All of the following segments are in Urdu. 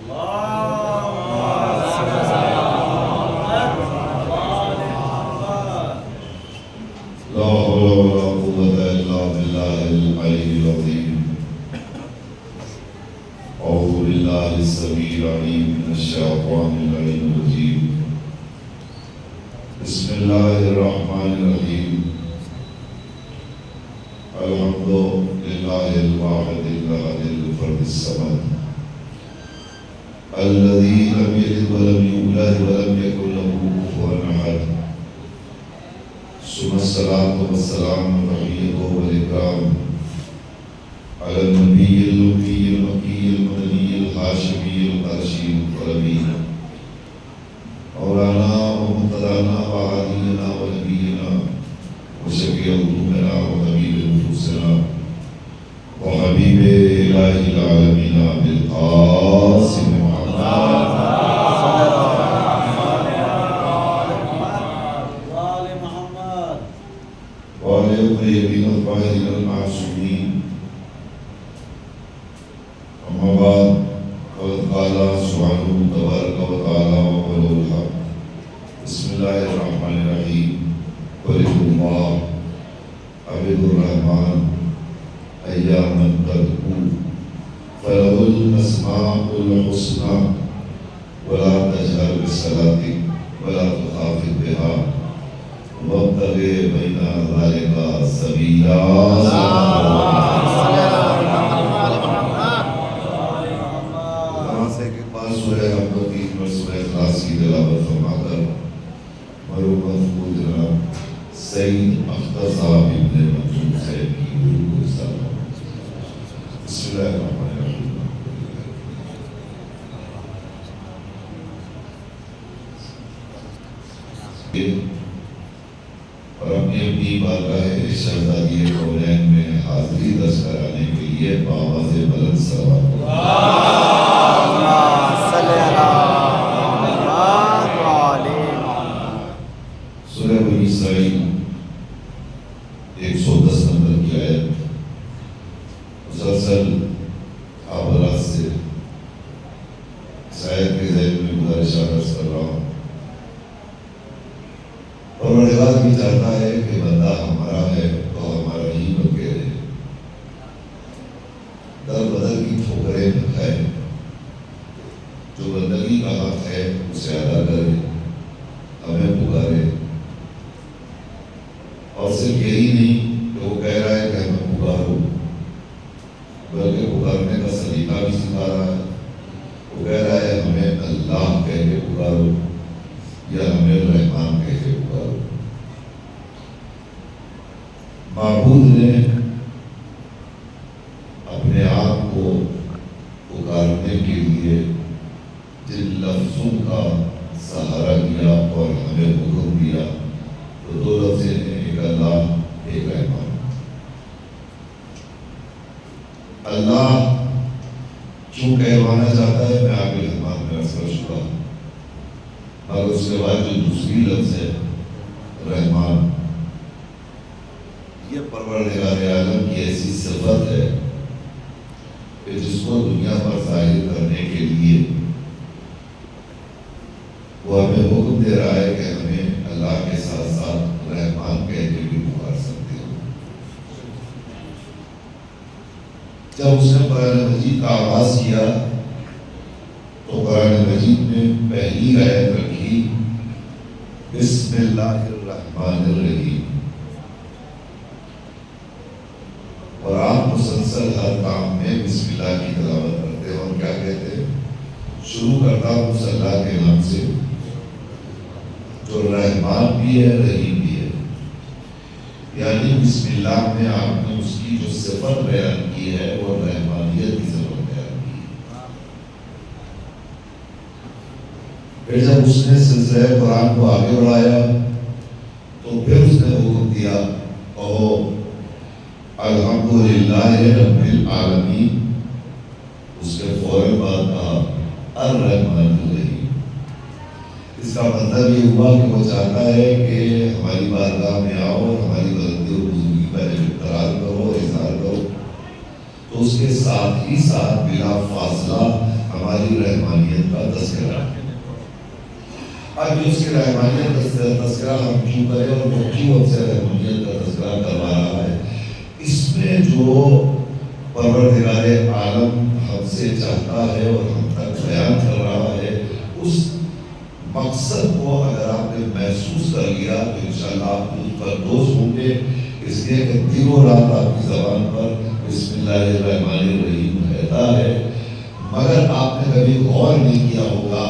لا حول ولا قوة إلا بالله العلي العظيم. أعوذ بالله السميع العليم من الشيطان اللعين الرجيم. بسم الله الرحمن الرحيم. الحمد لله الواحد الأحد الفرد الصمد الذي لم يلد ولم يولد ولم يكن له كفوا أحد. ثم الصلاة والسلام والتحية والإكرام على النبي الأمي المكي المدني الهاشمي القرشي القربي مولانا ومقتدانا وهادينا ونبينا وشفيع قلوبنا وطبيب نفوسنا وحبيب إله العالمين بالقاسم محمد وعلى الطيبين الطاهرين المعصومين. أما بعد فقد قال سبحانه تبارك وتعالى وقوله الحق. بسم الله الرحمن الرحيم. ولد الله عبد الرحمن أياما تدعو فله الأسماء الحسنى ولا تجهر بصلاتك ولا تخافت بها وابتغ بين ذلك سبيلا. کے پاس سورہ احمد اور سورہ اخلاص کی تلاوت فرما کر مرحوم محفوظ جناب سعید اختر صاحب ابن منصور صاحب کی روح کو سلام. بسم اللہ الرحمن الرحیم. اور اپنی اپنی بارگاہ شہزادی کونین میں حاضری درج کرانے کے لیے بآواز بلند صلوات سورہ بنی اسرائیل 110 نمبر کی آیت مسلسل آبرات سے اس آیت کے ذہن میں گزارشات عرض کر رہا ہوں. پروردگار بھی چاہتا ہے کہ بندہ ہمارا ہے تو ہمارا ہی بن کے رہے، در بدر کی ٹھوکریں نہ کھائے، جو بندگی کا حق ہے اسے ادا کرے، ہمیں پکارے. اور صرف یہی نہیں کہ وہ کہہ رہا ہے کہ ہمیں پکارو، بلکہ پکارنے کا سلیقہ بھی سکھا رہا ہے. وہ کہہ رہا ہے ہمیں اللہ کہہ کے پکارو یا ہمیں رحمان کہہ کے پکارو. معبود نے اپنے آپ کو پکارنے کے لیے جن لفظوں کا سہارا دیا اور ہمیں حکم دیا تو دو لفظ ہیں، ایک اللہ ایک رحمان. اللہ کیوں کہوانا چاہتا ہے میں آگے رحمان میں عرض کر چکا ہوں، اور اس کے بعد جو دوسری لفظ ہے رحمان، یہ پروردگار عالم کی ایسی صفت ہے کہ جس کو دنیا پر ظاہر کرنے کے لیے وہ ہمیں حکم دے رہا ہے کہ ہمیں اللہ کے ساتھ ساتھ رحمان کہہ کے بھی پکار سکتے ہو. جب اس نے قرآن مجید کا آغاز کیا تو قرآن مجید میں پہلی آیت رکھی بسم اللہ الرحمن الرحیم. اور آپ مسلسل ہر کام میں بسم اللہ کی تلاوت کرتے ہیں اور کیا کہتے ہیں؟ شروع کرتا ہوں اس اللہ کے نام سے جو رحمان بھی ہے رحیم بھی ہے. یعنی بسم اللہ میں آپ نے اس کی جو صفت بیان کی ہے وہ رحمانیت کی صفت بیان کی ہے. پھر جب اس نے سلسلہ قرآن کو آگے بڑھایا تو پھر اس نے حکم دیا کہو الحمدللہ رب العالمین. اس کے فوراً بعد کہا الرحمن الرحیم. اس کا مطلب یہ ہوا کہ وہ چاہتا ہے کہ ہماری بارگاہ میں آؤ اور ہماری غلطی اور بزرگی کا اقرار کرو، اظہار کرو، تو اس کے ساتھ ہی ساتھ بلا فاصلہ ہمارے ہماری رحمانیت کا تذکرہ ہے۔ اب اس کی رحمانیت کا تذکرہ ہم کیوں کریں اور وہ کیوں ہم سے رحمانیت کا تذکرہ کروا رہا ہے؟ اس میں جو پروردگار عالم ہم سے چاہتا ہے اور ہم تک بیان کر رہا ہے، اس مقصد کو اگر آپ نے محسوس کر لیا تو انشاءاللہ آپ فردوس ہوں گے، اس لیے کہ دن و رات آپ کی زبان پر بسم اللہ الرحمن الرحیم رہتا ہے، مگر آپ نے کبھی غور نہیں کیا ہوگا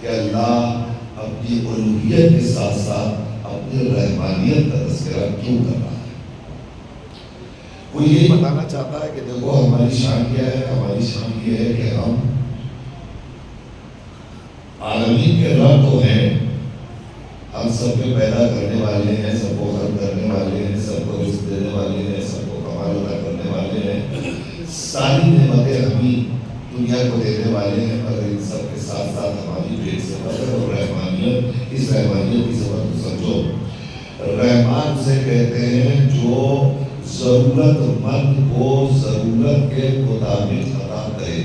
کہ اللہ اپنی الوہیت کے ساتھ ساتھ اپنی رحمانیت کا تذکرہ کیوں کر رہا ہے۔ وہ یہی بتانا چاہتا ہے کہ دیکھو ہماری شان کیا ہے، ہماری شان یہ ہے کہ ہم عالمین کے رب تو ہیں، ہم سب کے پیدا کرنے والے ہیں، سب کو خلق کرنے والے ہیں، سب کو رزق دینے والے ہیں، سب کو کمال عطا کرنے والے ہیں، ساری نعمتیں ہمیں دنیا کو دینے والے ہیں، مگر ان سب کے ساتھ ساتھ ہماری جو ایک صفت ہے وہ رحمانیت، اس رحمانیت کی صفت کو سمجھو۔ رحمان سے کہتے ہیں جو ضرورت مند کو ضرورت کے مطابق عطا کرے۔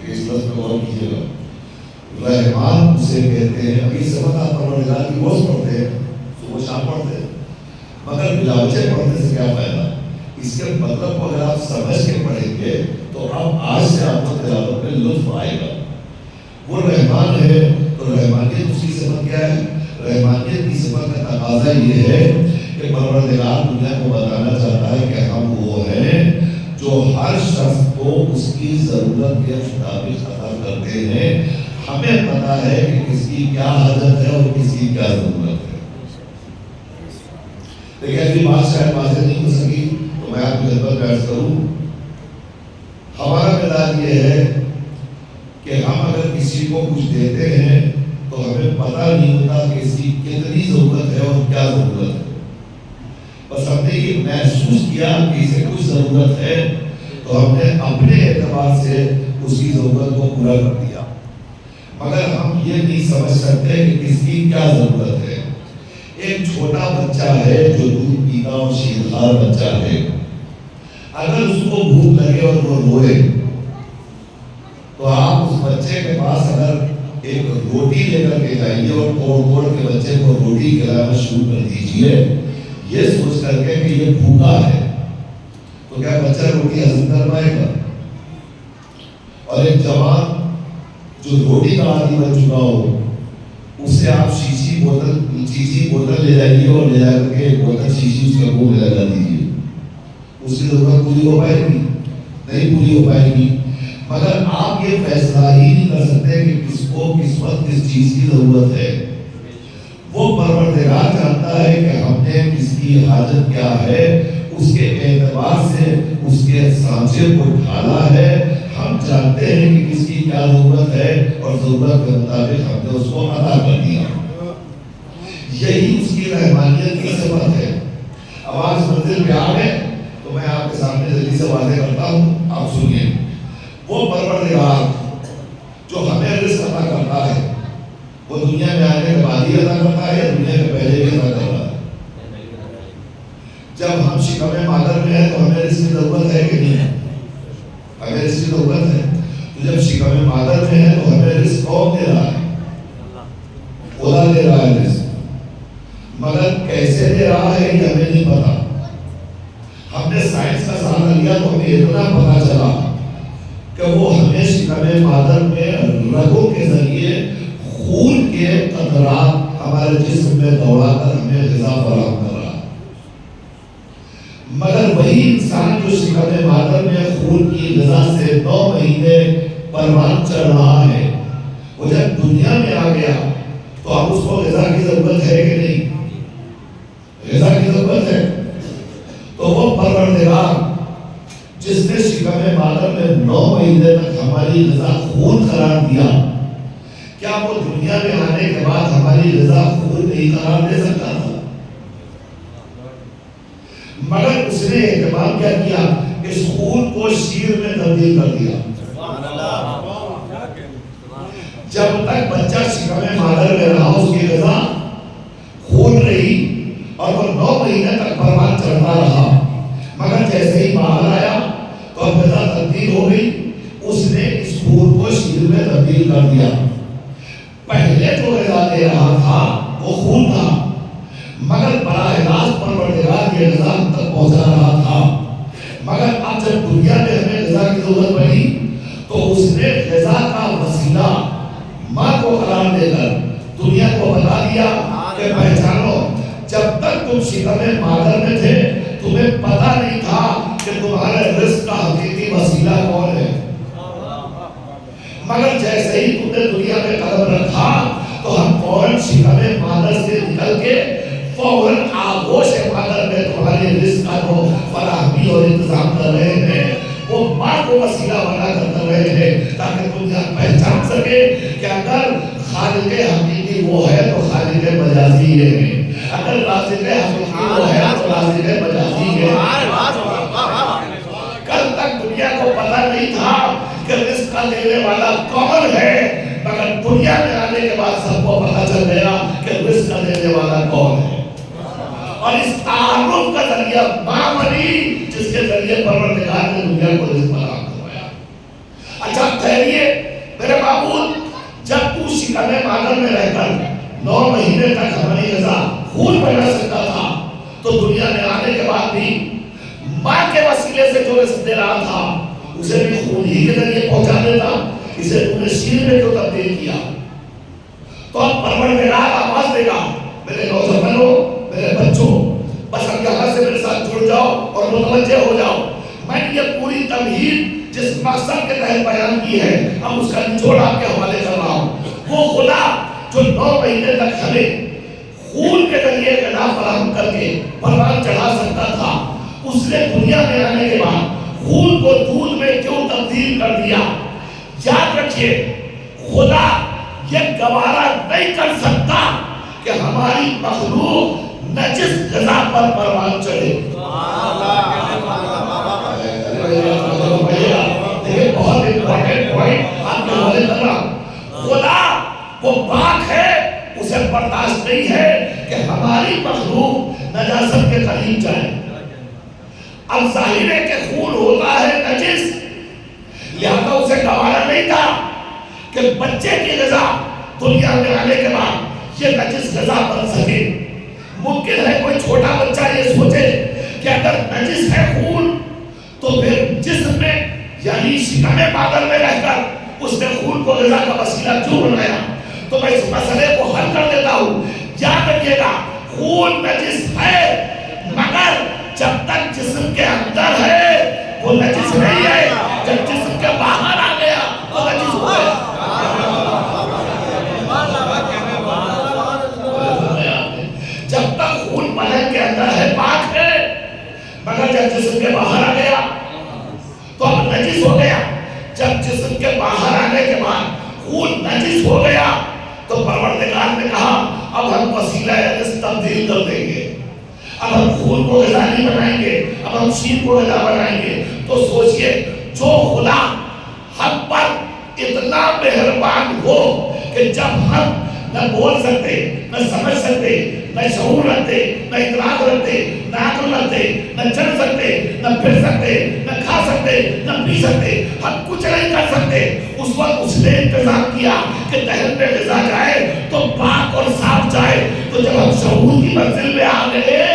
اس لفظ میں غور کیجیے گا، رحمان اسے کہتے ہیں۔ ابھی سبق آپ پروردگار کی روز پڑھتے ہیں، صبح شام پڑھتے ہیں، مگر بلا وجہ پڑھنے سے کیا فائدہ؟ اس کے مطلب کو اگر آپ سمجھ کے پڑھیں گے تو اب آج سے آپ کو تلاوت میں لطف آئے گا۔ وہ رحمان ہے تو رحمانیت اس کی صفت کیا ہے؟ رحمانیت کی صفت کا تقاضا یہ ہے کہ پروردگار دنیا کو بتانا چاہتا ہے کہ ہم وہ ہیں جو ہر شخص کو اس کی ضرورت کے مطابق عطا کرتے ہیں۔ ہمیں پتا ہے کہ کس کی کیا حاجت ہے اور کس کی کیا ضرورت ہے۔ لیکن ابھی بات شاید واضح نہیں ہو سکی تو میں آپ کی خدمت میں عرض کروں، ہمارا مزاج یہ ہے کہ ہم اگر کسی کو کچھ دیتے ہیں تو ہمیں پتہ نہیں ہوتا کہ اس کی کتنی ضرورت ہے اور کیا ضرورت ہے، بس ہم نے یہ محسوس کیا کہ اسے کچھ ضرورت ہے تو ہم نے اپنے اعتبار سے اس کی ضرورت کو پورا کر دیا، مگر ہم یہ نہیں سمجھ سکتے کہ کس کی کیا ضرورت ہے۔ ایک چھوٹا بچہ ہے جو دودھ پیتا اور شیرخوار بچہ ہے، اگر اس کو بھوک لگے اور وہ روئے تو آپ اس بچے کے پاس اگر ایک روٹی لے کر کے جائیے اور توڑ توڑ کے بچے کو روٹی کھلانا شروع کر دیجیے، یہ سوچ کر کے کہ یہ بھوکا ہے، تو کیا بچہ روٹی ہضم کر پائے گا؟ اور ایک جوان جو روٹی کا عادی بن چکا ہو، اسے آپ شیشی بوتل لے جائیے اور لے جا کر کے ایک بوتل شیشی اس کے منہ میں لگا دیجیے، اس کی ضرورت پوری ہو پائے گی؟ نہیں پوری ہو پائے گی۔ مگر آپ یہ فیصلہ ہی نہیں کر سکتے کہ کس کو کس وقت کس چیز کی ضرورت ہے۔ وہ پروردگار جانتا ہے کہ ہم نے کس کی حاجت کیا ہے، اس کے اعتبار سے اس کے سانچے کو ڈھالا ہے۔ ہم جانتے ہیں کہ کس کی کیا ضرورت ہے اور ضرورت کے مطابق ہم نے اس کو عطا کر دیا۔ یہی اس کی رحمانیت کی صفت ہے۔ اب آپ اس منزل پہ آ گئے تو میں آپ کے سامنے جلدی سے واضح کرتا ہوں، آپ سنیے۔ وہ پروردگار جو ہمیں رزق عطا کرتا ہے، وہ دنیا میں آنے کے بعد ہی عطا کرتا ہے یا دنیا کے پہلے بھی عطا کرتا ہے؟ جب ہم شکم مادر میں ہیں تو ہمیں رزق کی ضرورت ہے کہ نہیں ہے؟ ہمیں رزق کی ضرورت ہے۔ تو جب شکم مادر میں ہے تو ہمیں رزق کون دے رہا ہے؟ خدا دے رہا ہے رزق، مگر کیسے دے رہا ہے یہ ہمیں نہیں پتا۔ ہم نے سائنس کا سہارا لیا تو ہمیں اتنا پتا چلا کہ وہ ہمیں شکم مادر میں رگوں کے ذریعے خون کے قطرات ہمارے جسم میں دوڑا کر ہمیں غذا فراہم کر رہا ہے۔ مگر وہی انسان جو شکم مادر میں خون کی غذا سے 9 مہینے پروان چڑھ رہا ہے، وہ جب دنیا میں آ گیا تو اب اس کو غذا کی ضرورت ہے کہ نہیں؟ غذا کی ضرورت ہے۔ تو وہ پروردگار جس نے شکم مادر میں 9 مہینے تک ہماری غذا خون قرار دیا، کیا وہ دنیا میں آنے کے بعد ہماری غذا خون نہیں قرار دے سکتا تھا؟ مگر اس نے اہتمام کیا کیا؟ اس خون کو شیر میں تبدیل کر دیا۔ جب تک بچہ شکم مادر میں رہا اس کی غذا خون رہی اور وہ 9 مہینے تک پروان چڑھتا رہا، مگر جیسے ہی باہر آیا تو اب غذا تبدیل تبدیل ہو گئی، اس نے اس خون کو شیر میں تبدیل کر دیا۔ پہلے جو غذا دے رہا تھا وہ خون تھا، مگر براہ راست پروردگار یہ غذا ہم تک پہنچا رہا تھا۔ مگر اب جب دنیا میں ہمیں غذا کی ضرورت پڑی تو اس نے غذا کا وسیلہ ماں کو قرار دے کر دنیا کو بتا دیا کہ پہچانو، جب تک تم شکم مادر میں تھے تمہیں پتہ نہیں تھا کہ تمہارے رزق کا حقیقی وسیلہ کون ہے، مگر جیسے ہی تم نے دنیا میں قدم رکھا تو ہم فوراً شکم مادر سے نکل کے فوراً آغوش مادر میں تمہارے رزق کا جو فراہمی اور انتظام کر رہے ہیں وہ ماں کو وسیلہ بنا کر رہے ہیں، تاکہ دنیا پہچان سکے کہ اگر خالق حقیقی وہ ہے تو خالق مجازی ہے، اگر رازق حقیقی وہ ہے تو رازق مجازی ہے۔ کل تک دنیا کو پتہ نہیں تھا کہ رزق کا دینے والا کون ہے، مگر دنیا میں آنے کے بعد سب کو پتہ چل گیا کہ رزق کا دینے والا کون ہے، اور اس تعارف کا ذریعہ ماں بنی جس کے ذریعے پروردگار نے دنیا کو رزق فراہم کروایا۔ اچھا ٹھہریے میرے معبود، جب تو شکم مادر میں رہ کر 9 مہینے تک ہماری غذا خون بنا سکتا تھا تو دنیا میں آنے کے بعد بھی ماں کے وسیلے سے جو رزق دے رہا تھا اسے بھی خون ہی کے ذریعے پہنچا دیتا، اسے تم نے شیر میں کیوں تبدیل کیا؟ تو اب پروردگار آواز دے گا، میرے نوجوانوں، میرے بچوں، بس اب یہاں سے میرے ساتھ جڑ جاؤ اور متوجہ ہو جاؤ۔ میں نے یہ پوری تمہید جس مقصد کے تحت بیان کی ہے اب اس کا نچوڑ آپ کے حوالے کر رہا ہوں۔ وہ خدا جو 9 مہینے تک ہمیں خون کے ذریعے غذا فراہم کر کے پروان چڑھا سکتا تھا، اس نے دنیا میں آنے کے بعد خون کو دودھ میں کیوں تبدیل کر دیا؟ یاد رکھیے، خدا یہ گوارا نہیں کر سکتا کہ ہماری مخلوق نجس غذا پر پروان چڑھے۔ بہت امپورٹنٹ پوائنٹ آپ کے حوالے کر رہا ہوں۔ خدا وہ پاک ہے، اسے برداشت نہیں ہے کہ ہماری مخلوق نجاست کے قریب جائے۔ اب ظاہر ہے کہ خون ہوتا ہے نجس، لہذا اسے گوارا نہیں تھا کہ بچے کی غذا دنیا میں آنے کے بعد یہ نجس غذا بن سکے۔ ممکن ہے کوئی چھوٹا بچہ یہ سوچے کہ اگر نجس ہے خون تو پھر جسم میں یعنی شکم مادر میں رہ کر اس نے خون کو غذا کا وسیلہ کیوں بنایا؟ تو میں اس مسئلے کو حل کر دیتا ہوں۔ یاد رکھیے گا، خون نجس ہے، مگر جب تک جسم کے اندر ہے وہ نجس نہیں ہے، جب جسم کے باہر آ گیا تو نجس ہو گیا۔ جب تک خون بدن کے اندر ہے پاک ہے، مگر جب جسم کے باہر آ گیا تو اب نجس ہو گیا۔ جب جسم کے باہر آنے کے بعد خون نجس ہو گیا تو پروردگار نے کہا اب ہم وسیلہ نجس تبدیل کر دیں گے، اب ہم خون کو غذا نہیں بنائیں گے، اب ہم شیر کو غذا بنائیں گے۔ تو سوچئے، جو خدا ہم پر اتنا مہربان ہو کہ جب ہم نہ بول سکتے، نہ سمجھ سکتے، نہ شعور رکھتے، نہ ادراک رکھتے، نہ عقل رکھتے، نہ چل سکتے، نہ پھر سکتے، نہ کھا سکتے، نہ پی سکتے، ہم کچھ نہیں کر سکتے، اس وقت اس نے انتظام کیا کہ دہن میں غذا جائے تو پاک اور صاف جائے۔ تو جب ہم شعور کی منزل میں آ گئے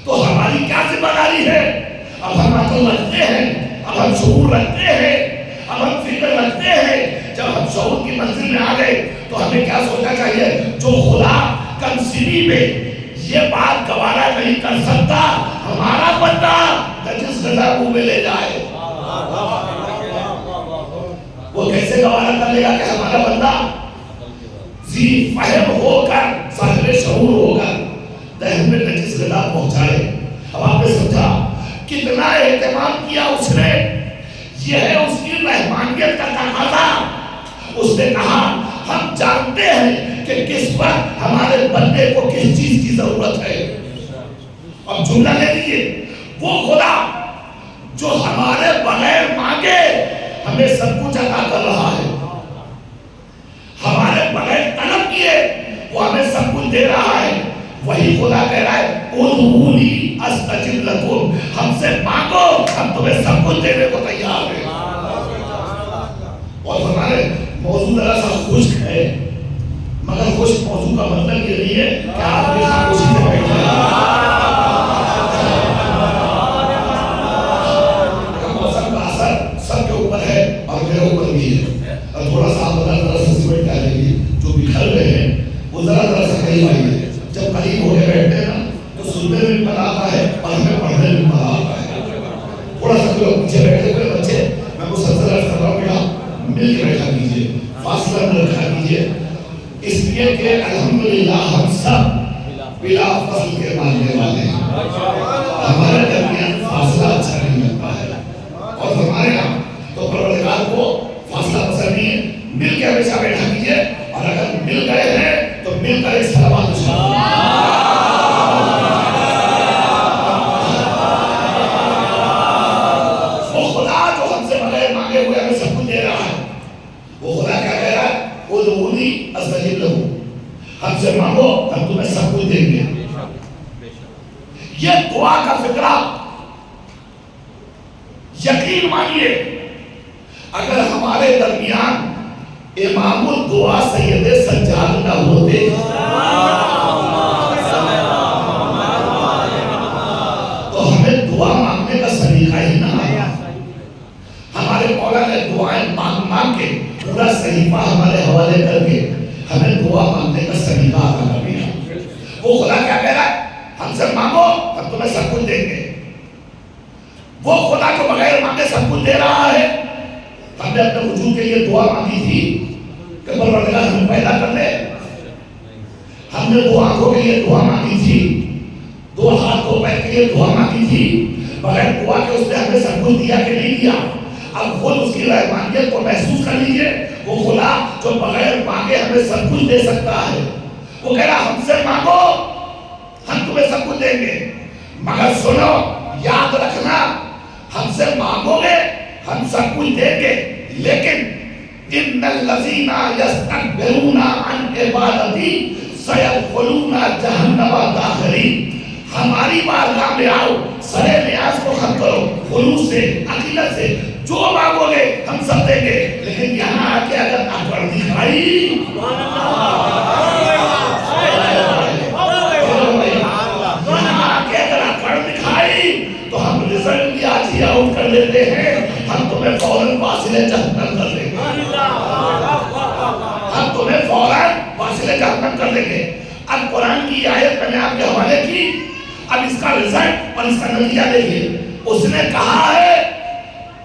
تو ہماری کیا ذمہ داری ہے؟ اب ہم عقل رکھتے ہیں، اب ہم شعور رکھتے ہیں، اب ہم فکر رکھتے ہیں۔ جب ہم شعور کی منزل میں آ گئے تو ہمیں کیا سوچنا چاہیے؟ جو خدا کمسنی میں یہ بات گوارا نہیں کر سکتا ہمارا بندہ نجس غذا منہ میں لے جائے، وہ کیسے گوارا کر لے گا کہ ہمارا بندہ ذی فہم ہو کر، صاحب شعور ہو کر دہن میں نجس غذا پہنچائے؟ اب آپ نے سمجھا کتنا اہتمام کیا اس نے؟ یہ ہے اس کی رحمانیت کا تقاضا۔ اس نے کہا ہم جانتے ہیں کہ کس وقت ہمارے بندے کو کس چیز کی ضرورت ہے۔ اب جملہ لے لیجیے، وہ خدا جو ہمارے بغیر مانگے ہمیں سب کچھ عطا کر رہا ہے، ہمارے بغیر طلب کیے وہ ہمیں سب کچھ دے رہا ہے، وہی خدا کہہ رہا ہے ادعونی استجب لکم، ہم سے مانگو ہم تمہیں سب کچھ دینے کو تیار ہیں. اور ہمارے موضوع ذرا سا خشک ہے، مگر خشک موضوع کا مطلب یہ نہیں ہے کہ آپ کے خاموشی سے بیٹھے ہیں. موسم کا اثر سب کے اوپر ہے اور میرے اوپر بھی ہے. اور تھوڑا سا آپ ذرا سا سیمنٹ ڈالیں گے جو بکھر رہے ہیں وہ ذرا سا قریب آئیے. جب قریب ہو کے بیٹھتے ہیں نا تو سننے میں بھی مزہ آتا ہے اور ہمیں پڑھنے میں مزہ آتا ہے. تھوڑا سا لوگ پیچھے بیٹھے ہوئے بچے میں مسلسل عرض کر رہا ہوں کہ مل کے بیٹھا کیجیے، فاصلہ نہ رکھا کیجیے، اس لیے کہ الحمدللہ ہم سب بلا فصل کے ماننے والے ہیں. ہمارے درمیان فاصلہ اچھا نہیں لگتا ہے اور ہمارے یہاں تو پروردگار کو فاصلہ پسند نہیں ہے. مل کے ہمیشہ بیٹھا کیجیے اور اگر مل گئے ہیں تو مل کر ایک سلامات وہ خدا جو ہم سے بغیر مانگے ہوئے ہمیں سب کچھ دے رہا ہے. وہ خدا کیا کہہ رہا ہے؟ ادعونی استجب لکم، ہم سے مانگو ہم تمہیں سب کچھ دیں گے. یہ دعا کا فکرہ یقین مانیے اگر ہمارے درمیان امام الدعا سید سجاد نہ ہوتے تو ہمیں دعا مانگنے کا سلیقہ ہی نہ آیا. ہمارے مولا نے دعائیں مانگ مانگ کے پورا صحیفہ ہمارے حوالے کر کے ہمیں دعا مانگنے کا سلیقہ عطا کر دیا. وہ خدا کیا کہہ رہا ہے؟ ہم سے مانگو ہم تمہیں سب کچھ دیں گے. وہ خدا کو بغیر مانگے سب کچھ دے رہا ہے. ہم نے اپنے وجود کے لیے دعا مانگی تھی کہ پروردگار ہمیں پیدا کر دے. ہم نے دو آنکھوں کے لیے دعا مانگی تھی، دو ہاتھ کو پیر کے لیے دعا مانگی تھی. بغیر دعا کے اس نے ہمیں سب کچھ دیا کہ نہیں دیا؟ اب خود اس کی رحمانیت کو محسوس کر لیجئے. وہ خدا جو بغیر مانگے ہمیں سب کچھ دے سکتا ہے، وہ کہہ رہا ہم سے مانگو ہم تمہیں سب کچھ دیں گے. مگر سنو، یاد رکھنا، ہم سے مانگو گے ہم سب کچھ دیں گے، لیکن ان الذین یستکبرون عن عبادتی سیدخلون جہنم داخرین. ہماری بارگاہ میں آؤ، سرے نیاز کو ختم کرو، خلوص سے، عقیدت سے، جو مانگو گے ہم سب دیں گے. لیکن یہاں آ کے اگر اکڑ دکھائی، تو ہم رزلٹ بھی آج ہی آؤٹ کر لیتے ہیں. ہم تمہیں فوراً واصل جہنم کر دیں گے. ہم تمہیں فوراً واصل جہنم کر دیں گے. اب قرآن کی آیت میں نے آپ کے حوالے کی. اب اس کا رزلٹ اور اس کا نتیجہ دیکھیے. اس نے کہا ہے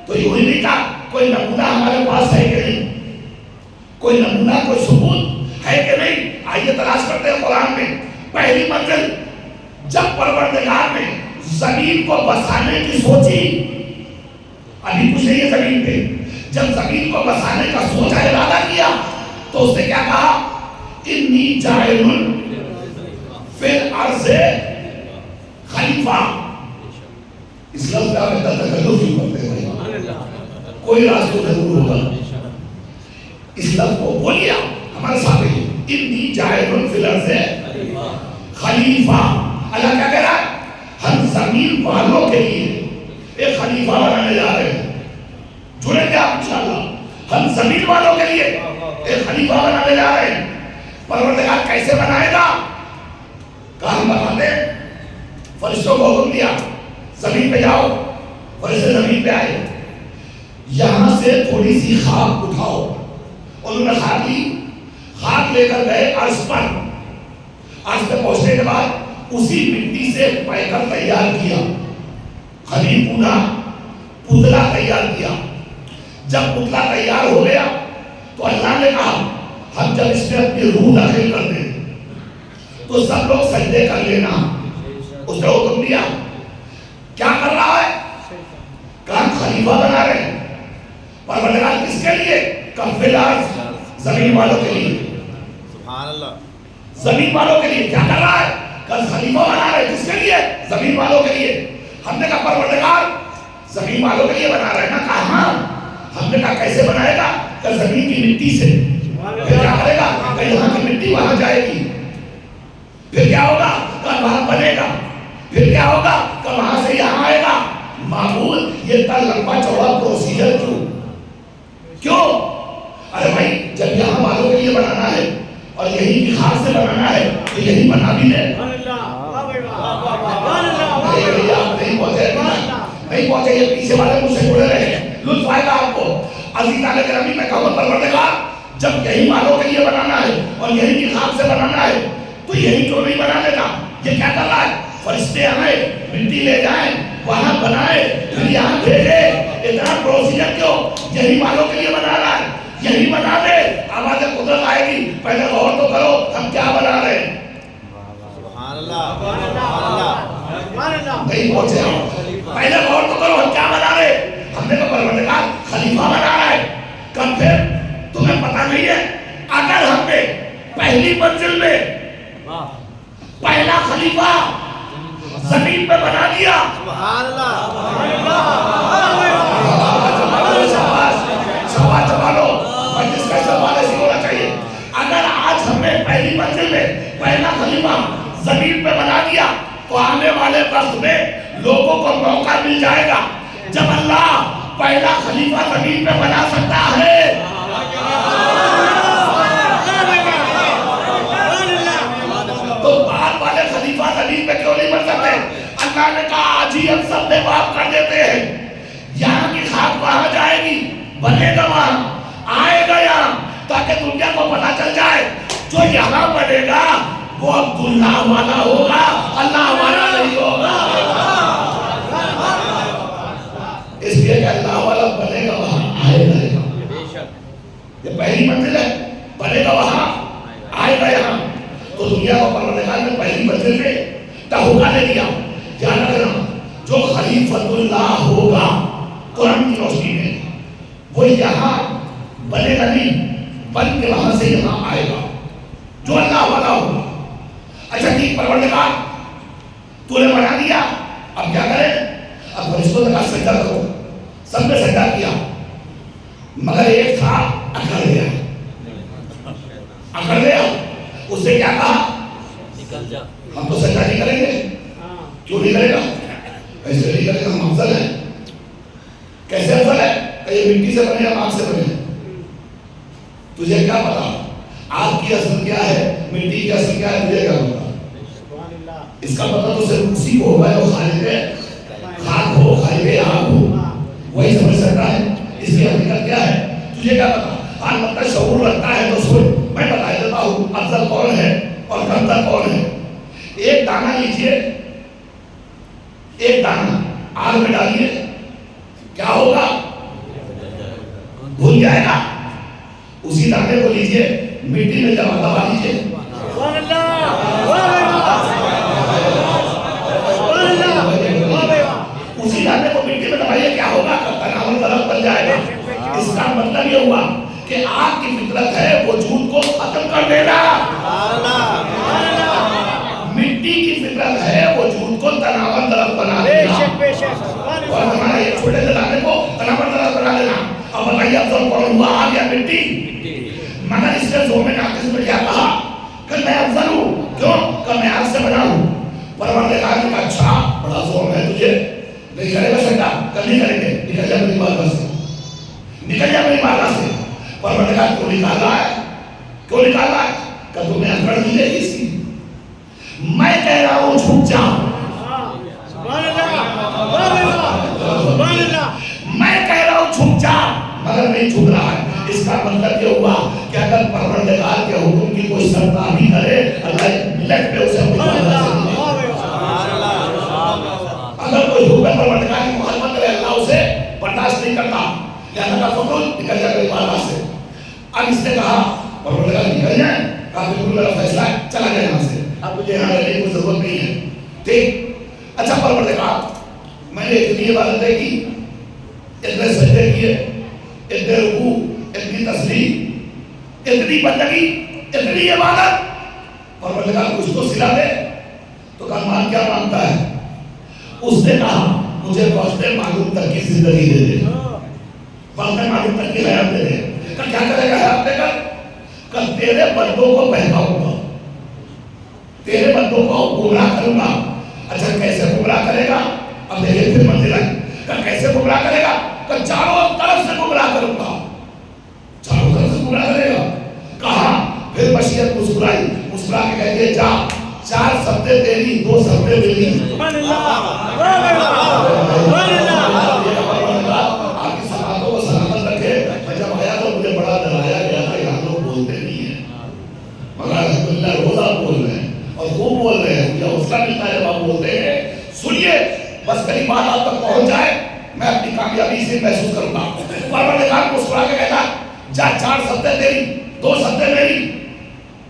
تو یوں ہی نہیں کہا. کوئی نمونہ ہمارے پاس ہے کہ نہیں؟ کوئی نمونہ، کوئی ثبوت ہے کہ نہیں؟ آئیے تلاش کرتے ہیں قرآن میں. پہلی منزل جب پروردگار نے زمین کو بسانے کی سوچی، ابھی کچھ نہیں ہے زمین پہ، جب زمین کو بسانے کا سوچا ارادہ کیا تو اس نے کیا کہا؟ انی جاعل فی الارض خلیفہ. اس لفظ کا میں تکلف کیوں کرتے ہیں؟ کوئی راز تو ضرور ہوگا. اس لفظ کو بولیا ہمارے ساتھ ہے، انی جاعل فی الارض خلیفہ. اللہ کیا کہہ رہا ہے؟ ہم زمین والوں کے لیے ایک خلیفہ بنانے جا رہے ہیں. جڑیں گے آپ انشاءاللہ؟ ہم زمین والوں کے لیے ایک خلیفہ بنانے جا رہے ہیں. پروردگار کیسے بنائے گا؟ کہاں ہم بتاتے ہیں؟ فرشتوں کو حکم دیا زمین پہ جاؤ. فرشتے زمین پہ آئے، یہاں سے تھوڑی سی خاک اٹھاؤ. انہوں نے خاک لی، خاک لے کر گئے عرش پر. عرش پہ پہنچنے کے بعد اسی مٹی سے پیکر تیار کیا، خلیل پونا پتلا تیار کیا. جب پتلا تیار ہو گیا تو اللہ نے کہا ہم جب اس میں اپنی روح داخل کر دیں تو سب لوگ سجدے کر لینا. اس نے حکم دیا. کیا کر رہا ہے؟ کہاں خلیفہ بنا رہے ہیں. پروردگار کس کے لیے؟ کف الارض، زمین والوں کے لیے. سبحان اللہ. زمین والوں کے لیے کیا کر رہا ہے؟ کل خلیفہ بنا رہے ہیں. کس کے لیے؟ زمین والوں کے لیے. ہم نے کہا پروردگار زمین والوں کے لیے بنا رہے ہیں نا. کہا ہاں. ہم نے کہا کیسے بنائے گا؟ کہ زمین کی مٹی سے. پھر کیا کرے گا؟ کہ یہاں کی مٹی وہاں جائے گی. پھر کیا ہوگا؟ کہ وہاں بنے گا. پھر کیا ہوگا؟ کہ وہاں سے یہاں آئے گا. معمول یہ اتنا لمبا چوڑا پروسیجر کیوں؟ ارے بھائی جب یہاں والوں کے لیے بنانا ہے اور یہی کی خاص سے بنانا ہے تو یہی بنا بھی لے. نہیں پہنچے یہ پیچھے والے مجھ سے جڑے رہے ہیں. لطف آئے گا آپ کو. عزیزان گرامی میں کہوں پروردگار جب یہی والوں کے لیے بنانا ہے اور یہی کی خاص سے بنانا ہے تو یہی کیوں نہیں بنا دیتا؟ یہ کیا کر رہا ہے؟ فرشتے آئے مٹی لے جائیں وہاں بنائے پھر یہاں بھیجے. اتنا پروسیجر کیوں؟ یہی والوں کے لیے بنا رہا ہے. یہی بنا دے آواز قدرت آئے گی. پہلے غور تو کرو ہم کیا بنا رہے ہیں. نہیں پہنچے ہم. پہلے غور تو کرو ہم کیا بنا رہے ہیں. ہم نے تو پروردگار خلیفہ بنا رہا ہے. کب پھر تمہیں پتا نہیں ہے اگر ہم نے پہلی منزل میں پہلا خلیفہ زمین پہ بنا دیا. سبحان اللہ. شاباش جوانو مجلس کا سوال ایسی ہونا چاہیے. اگر آج ہم نے پہلی منزل میں پہلا خلیفہ زمین پہ بنا دیا تو آنے والے وقت میں لوگوں کو موقع مل جائے گا جب اللہ پہلا خلیفہ زمین پہ بنا سکتا ہے. تو بعد والے خلیفہ زمین پہ کیوں نہیں بن سکتے؟ اللہ نے کہا آج ہی ہم سب نے معاف کر دیتے ہیں. یہاں کی خاک وہاں جائے گی بنے گا وہاں آئے گا یہاں تاکہ دنیا کو پتا چل جائے جو یہاں بنے گا وہ عبداللہ والا ہوگا اللہ والا نہیں ہوگا. اس لیے کہ اللہ والا بنے گا وہاں آئے گا یہاں. یہ پہلی منزل ہے. بنے گا وہاں آئے گا یہاں. تو دنیا کو پروردگار نے پہلی منزل میں تہوکہ دے دیا. یاد رکھنا جو خلیفۃ اللہ ہوگا قرآن کی روشنی میں وہ یہاں بنے گا نہیں بن کے وہاں سے یہاں آئے گا جو اللہ والا ہوگا. اچھا ٹھیک پروردگار تو نے بنا دیا اب کیا کریں؟ اب فرشتوں نے کہا سجدہ کرو. سب نے سجدہ کیا مگر ایک تھا اکڑ گیا. اس سے کیا کہا ہم تو سجدہ نہیں کریں گے. کیوں نہیں کرے گا؟ ایسے نہیں کرے گا. ہم افضل ہیں. کیسے افضل ہے؟ کہ یہ مٹی سے بنے یا آگ سے بنے. تجھے کیا پتا آگ کی اصل کیا ہے مٹی کی اصل کیا ہے؟ تجھے کیا پتا؟ اس کا پتا تو صرف اسی کو ہوگا جو خالق خاک ہو خالق آگ ہو وہی سمجھ سکتا ہے اس کی حقیقت کیا ہے. تجھے کیا پتا؟ ہاں مطلب شعور رکھتا ہے تو سن میں بتا دیتا ہوں افضل کون ہے اور کمتر کون ہے. ایک دانہ لیجئے ایک دانہ آگ میں ڈالیے کیا ہوگا؟ بھول جائے گا. اسی دانے کو لیجئے مٹی میں جمع دبا لیجئے. اسی دانے کو مٹی میں دبائیے کیا ہوگا؟ تناور درخت بن جائے گا. اس کا مطلب یہ ہوا کہ آگ کی فطرت ہے وجود کو ختم کر دینا. مٹی کی فطرت ہے وجود کو تناور درخت بنا دینا. اور ہمارا یہ چھوٹے سے دانے کو تناور درخت بنا دینا. اب بتائیے افضل کون ہوا آگ یا مٹی؟ مگر اس نے زوم ناقص میں کیا کہا کہ میں افضل ہوں. کیوں؟ کہ میں آگ سے بنا ہوں. پروردگار نے کہا اچھا بڑا زوم ہے تجھے نہیں کرے گا سجدہ. کل نہیں کریں گے. نکل جا میری بارگاہ سے نکل جا میری بارگاہ سے. پروردگار کیوں نکال رہا ہے؟ کیوں نکال رہا ہے؟ کہ تمہیں اکڑ دی ہے اس کی. میں کہہ رہا ہوں جھک جا. میں کہہ رہا ہوں جھک جا مگر نہیں جھک رہا ہے. اس کا مطلب یہ ہوا کہ اگر پروردگار کے حکم کی کوئی سرتابی کرے اللہ ملت پہ اسے اپنی بارگاہ سے نکالے. اگر کوئی حکم پروردگار کی مخالفت کرے اللہ اسے برداشت نہیں کرتا. لہذا فضل نکل جائے میری بارگاہ سے. اب اس نے کہا پروردگار نکل جائے. کہا بالکل میرا فیصلہ ہے چلا جائے یہاں سے. اب مجھے یہاں رہنے کی کوئی ضرورت نہیں ہے. ٹھیک. اچھا پروردگار میں نے اتنی عبادتیں کی اتنے سجدے کیے اتنے رکوع اتنی تسبیح اتنی بندگی اتنی عبادت پروردگار کچھ تو سلا دے. تو کہا مان کیا مانگتا ہے؟ اس نے کہا مجھے وقت معلوم تک کی زندگی دے دے. وقت معلوم تک کی حیات دے دے. کہ کیا کرے گا حیات دے کر؟ کہ تیرے بندوں کو بہکاؤں گا تیرے بندوں کو گمراہ کروں گا. اچھا کیسے گمراہ کرے گا؟ اب دیکھیں پھر منزل ہے. کہ کیسے گمراہ کرے گا؟ کہ چاروں طرف سے گمراہ کروں گا، چاروں طرف سے گمراہ کرے گا۔ کہا پھر بشیر مسکرائی، مسکرا کے کہتی ہے جا، 4 سبتیں تیری 2 سبتیں میری۔ آپ کی سماعتوں کو سلامت رکھے۔ میں جب آیا تو مجھے بڑا ڈرایا گیا تھا، یہاں لوگ بولتے نہیں ہیں، مگر الحمدللہ روزہ بول رہے ہیں اور خوب بول رہے ہیں، مجھے حوصلہ ملتا ہے جب آپ بولتے ہیں۔ سنیے، بس میری بات آپ تک پہنچ جائے، میں اپنی کامیابی سے محسوس کروں گا۔ پروردگار مسکرا کے کہتا جا، 4 سبتیں تیری 2 سبتیں میری۔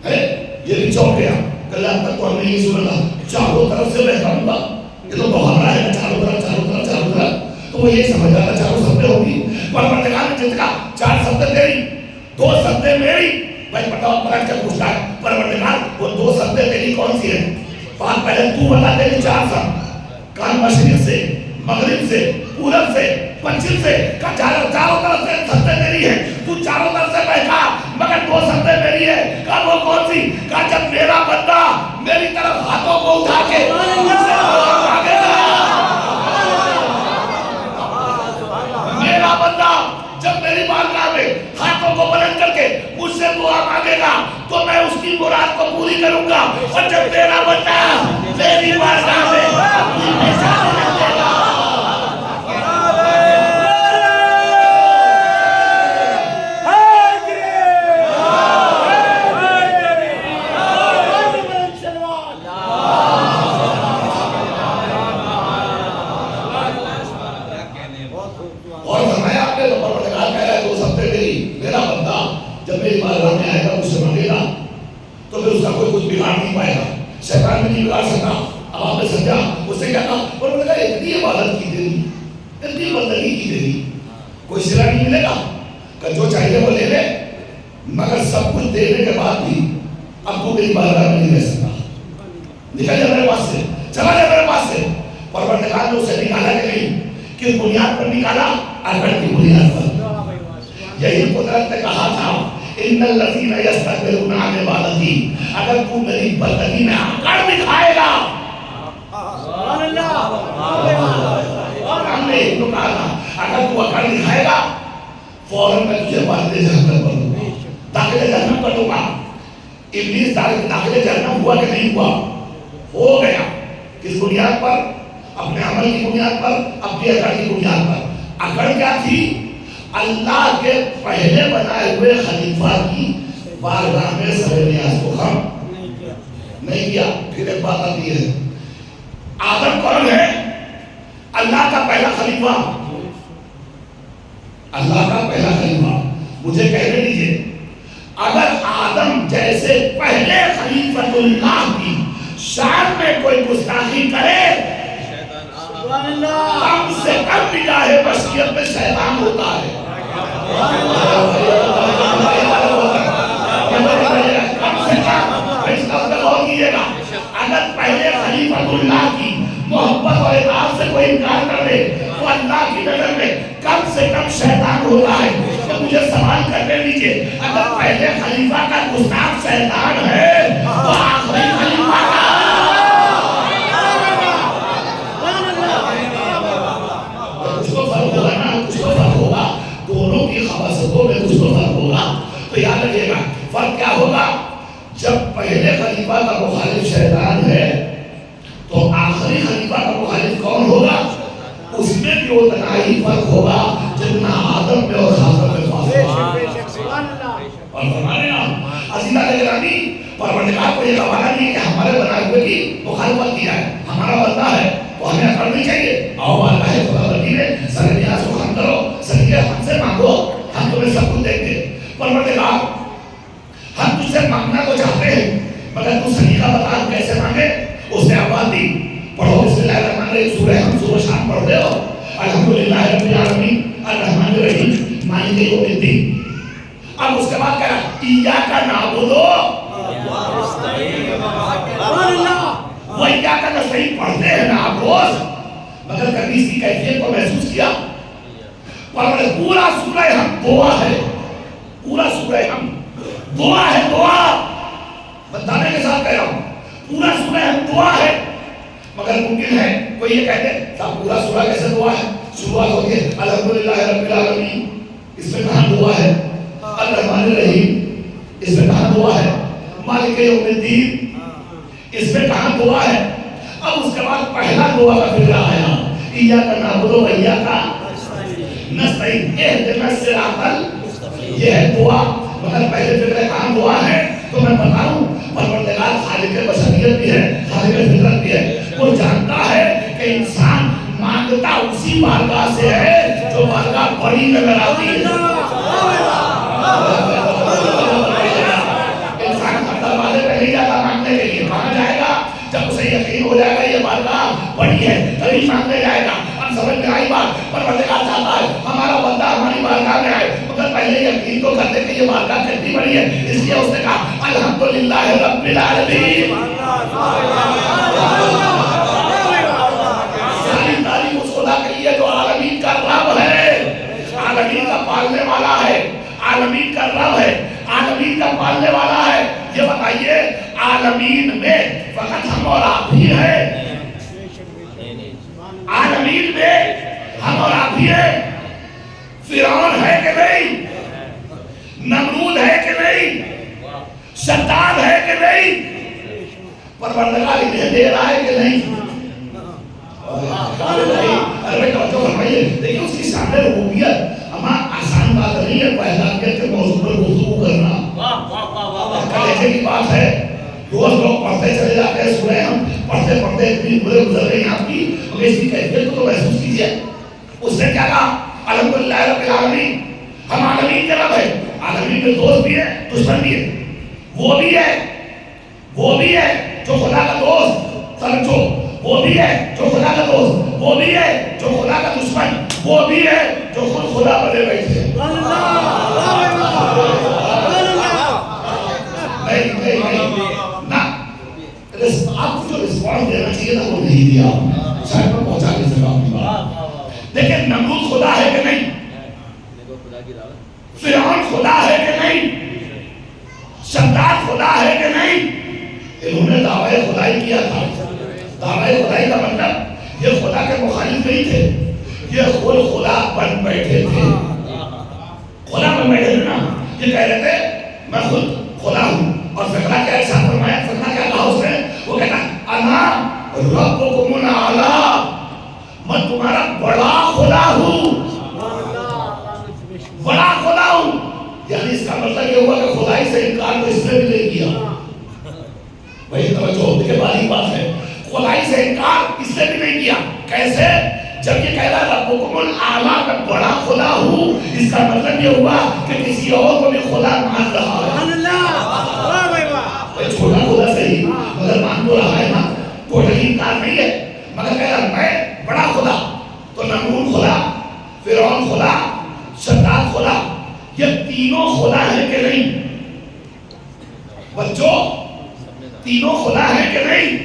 یہ بھی چوک گیا، کہ اب تک تو ہم نے یہ سنا تھا چاروں طرف سے میں کروں گا، یہ تو محاورہ ہے، چاروں طرف چاروں طرف چاروں طرف، تو وہ یہ سمجھ رہا تھا چاروں سبتیں ہوگی۔ پروردگار نے جس کا 4 سبتیں تیری 2 سبتیں میری، بھائی بتاؤ پلٹ کے پوچھتا ہے پروردگار وہ 2 سبتیں تیری کون سی ہیں؟ بات پہلے تو بتا، تیری 4 سبت کان مشرق سے، مغرب سے، پورب سے، پچھم سے، چاروں طرف سے سبتیں تیری ہیں، تو چاروں طرف سے بہکا مگر 2 سبتیں میری ہے۔ کہا وہ کون سی؟ کہا جب میرا بندہ میری طرف ہاتھوں کو اٹھا کے میرا بندہ جب میری بارگاہ میں ہاتھوں کو بلند کر کے مجھ سے دعا مانگے گا تو میں اس کی مراد کو پوری کروں گا، اور جب میرا بندہ میری بارگاہ میں اپنی نشانی رکھے گا نہیں پائے گا، شیطان میں نہیں بگاڑ سکتا۔ اب آپ نے سمجھا اس سے کیا کہا؟ اور انہوں نے کہا اتنی عبادت کی تیری، اتنی بندگی کی تیری، کوئی صلہ نہیں ملے گا کہ جو چاہیے وہ لے لے، مگر سب کچھ دینے کے بعد بھی اب تو میری بارگاہ میں نہیں رہ سکتا، نکل جا میرے پاس سے، چلا جا میرے پاس سے۔ پروردگار نے اسے نکالا کہ نہیں، کس بنیاد پر نکالا؟ اکڑ کی بنیاد پر۔ یہی قدرت نے کہا تھا ان الذین یستکبرون عن عبادتی، اگر تو میری بندگی میں اکڑ دکھائے گا، سبحان اللہ، ہم نے ایک تو کہا تھا اگر تو اکڑ دکھائے گا فوراً میں تجھے وارد جہنم کر دوں گا، داخل جہنم کر دوں گا۔ ابلیس داخل جہنم ہوا کہ نہیں ہوا؟ ہو گیا۔ کس بنیاد پر؟ اپنے عمل کی بنیاد پر، اپنی اکڑ کی بنیاد پر۔ اکڑ کیا تھی؟ اللہ کے پہلے بنائے ہوئے خلیفہ کی بارگاہ میں سر نیاز کو خم نہیں کیا۔ پھر ایک بات آتی ہے، آدم کون ہے؟ اللہ کا پہلا خلیفہ، اللہ کا پہلا خلیفہ۔ مجھے کہنے دیجئے، اگر آدم جیسے پہلے خلیفۃ اللہ کی شان میں کوئی گستاخی کرے، کم سے کم نگاہ بشریت میں شیطان ہوتا ہے۔ کم سے کم اس کا غور کیجئے گا، اگر پہلے خلیفۃ اللہ کی محبت اور اطاعت سے کوئی انکار کر دے تو اللہ کی نظر میں کم سے کم شیطان ہوتا ہے۔ تو مجھے سوال کرنے دیجئے، اگر پہلے خلیفہ کا گستاخ شیطان ہے تو آخری خلیفہ کا دونوں کی خواصوں میں کچھ تو فرق ہوگا۔ تو یاد رکھیے گا فرق کیا ہوگا؟ جب پہلے خلیفہ کا مخالف شیطان ہے تو آخری خلیفہ کا مخالف کون ہوگا؟ اس میں بھی اتنا ہی فرق ہوگا جتنا آدم میں اور خاتم میں فاصلہ۔ اور فرمانے نا عزیزہ گرامی، پروردگار کو یہ حوالہ نہیں کہ ہمارے بنائے ہوئے کی مخالفت کیا ہے، ہمارا بندہ ہے تو ہمیں اکڑ نہیں چاہیے۔ آؤ اللہ ہے خدا بندی میں سر نیاز کو خم کرو، سریعے ہم سے مانگو، ہم تمہیں سب کچھ دیں گے۔ پروردگار ہم تجھ سے مانگنا تو چاہتے ہیں مگر تو سلیقہ بتا کیسے مانگے؟ اس نے آواز دی، پڑھو بسم اللہ الرحمن الرحیم، سورہ ہم سورہ شام پڑھ دے ہو، الحمدللہ رب العالمین الرحمن الرحیم مالک یوم الدین۔ اب اس کے بعد کہا ایاک نعبد و ایاک نستعین پڑھتے ہیں نا آپ روز، مگر کبھی اس کی کیفیت کو محسوس کیا؟ پورا سورہ ہم دعا ہے، پورا سورہ ہم دعا ہے، دعا بتانے کے ساتھ کہہ رہا ہوں، پورا سورہ ہم دعا ہے، مگر ممکن ہے کوئی یہ کہتے صاحب پورا سورہ کیسے دعا ہے؟ شروعات ہوتی ہے الحمدللہ رب العالمین، اس میں کہاں دعا ہے؟ الرحمن الرحیم، اس میں کہاں دعا ہے؟ مالک یوم الدین، اس میں کہاں دعا ہے؟ اب اس کے بعد پہلا دعا کا فکرہ آیا، ایاک نعبد و ایاک نستعین، اہدنا الصراط المستقیم، یہ ہے دعا۔ مگر پہلے فکرہ کہاں دعا ہے؟ تو میں بتاؤں، پروردگار خالق بشریت بھی ہے، خالق فطرت بھی ہے، وہ جانتا ہے کہ انسان مانگتا اسی بارگاہ سے ہے جو بارگاہ بڑی نظر آتی ہے۔ انسان خط دروازے پہ نہیں جاتا مانگنے کے لیے، کہاں جائے گا؟ جب اسے یقین ہو جائے گا یہ بارگاہ بڑی ہے تبھی مانگنے جائے گا۔ اب سمجھ میں آئی بات، پروردگار چاہتا ہے ہمارا بندہ ہماری بارگاہ میں آئے، مگر پہلے یقین تو کر دے کہ یہ بارگاہ کتنی بڑی ہے۔ اس لیے اس نے کہا الحمدللہ رب العالمین، ساری تعریف اس خدا کے لیے جو عالمین کا رب ہے، عالمین کا پالنے والا ہے، عالمین کا رب ہے، عالمین کا پالنے والا ہے۔ یہ بتائیے عالمین میں فقط ہم اور آپ ہی ہیں؟ عالمین میں ہم اور آپ ہی ہیں؟ فرعون ہے کہ نہیں؟ نمرود ہے کہ نہیں؟ شداد ہے کہ نہیں؟ پروردگار انہیں دے رہا ہے کہ نہیں؟ ارے توجہ فرمائیے، دیکھیں اس کی شان ربوبیت ہمیں آسان بات نہیں ہے پہلاکیت کے موضوع پر گفتگو کرنا، کلیجے کی بات ہے۔ روز لوگ پڑھتے چلے جاتے ہیں سورہ، ہم پڑھتے پڑھتے اتنی برے گزر گئی آپ کی، ہمیں اس کی کیفیت کو تو محسوس کیجئے۔ اس نے کیا کہا؟ الحمدللہ رب العالمین، ہم عالمین کے رب ہیں، عالمین میں دوست بھی ہے دشمن بھی ہے، وہ بھی ہے جو خدا کا دوست سمجھو، وہ بھی ہے جو خدا کا دوست، وہ بھی ہے جو خدا کا دشمن، وہ بھی ہے جو خود خدا بنے بیٹھے۔ آپ کو جو رسپانس دینا چاہیے نا وہ نہیں دیا، شاید میں پہنچا نہیں سکا اپنی بات۔ لیکن نمرود خدا ہے کہ نہیں؟ فرعون خدا ہے کہ نہیں؟ شداد خدا ہے کہ نہیں؟ انہوں نے دعویٰ خدائی کیا تھا۔ دعویٰ خدائی کا مطلب یہ خدا کے مخالف نہیں تھے، یہ خود خدا بن بیٹھے تھے۔ خدا بن بیٹھے تھے نا، یہ کہہ رہے تھے میں خود خدا ہوں۔ اور فقرہ کیا ارشاد فرمایا؟ فقرہ کیا کہا اس نے؟ وہ کہتا انا ربکم الاعلی، میں تمہارا بڑا خدا ہوں، بڑا خدا ہوں۔ یعنی اس کا مطلب یہ ہوا کہ خدائی سے انکار تو اس نے بھی نہیں کیا۔ وہی توجہ ہوتی کہ باری بات ہے، خدائی سے انکار اس نے بھی نہیں کیا۔ کیسے؟ جب یہ کہہ رہا ربکم الاعلی میں بڑا خدا ہوں، اس کا مطلب یہ ہوا کہ کسی اور کو بھی خدا مان رہا ہے۔ چھوٹا خدا صحیح مگر مان تو رہا ہے نا، ٹوٹلی انکار نہیں ہے، مگر کہہ رہا میں بڑا خدا۔ تو نمرود خدا، فرعون خدا، شداد خدا، یہ تینوں خدا ہیں کہ نہیں؟ بچوں تینوں خدا ہیں کہ نہیں؟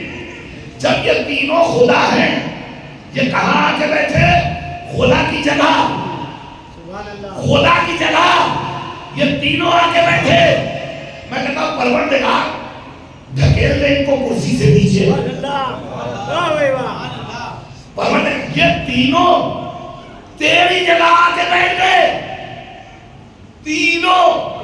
جب یہ تینوں خدا ہیں، یہ کہاں آ کے بیٹھے؟ خدا کی جگہ، خدا کی جگہ یہ تینوں آ کے بیٹھے۔ میں کہتا ہوں پروردگار دھکیل دے ان کو کرسی سے نیچے۔ پروردگار یہ تینوں تیری جگہ آ کے بیٹھ گئے، تینوں۔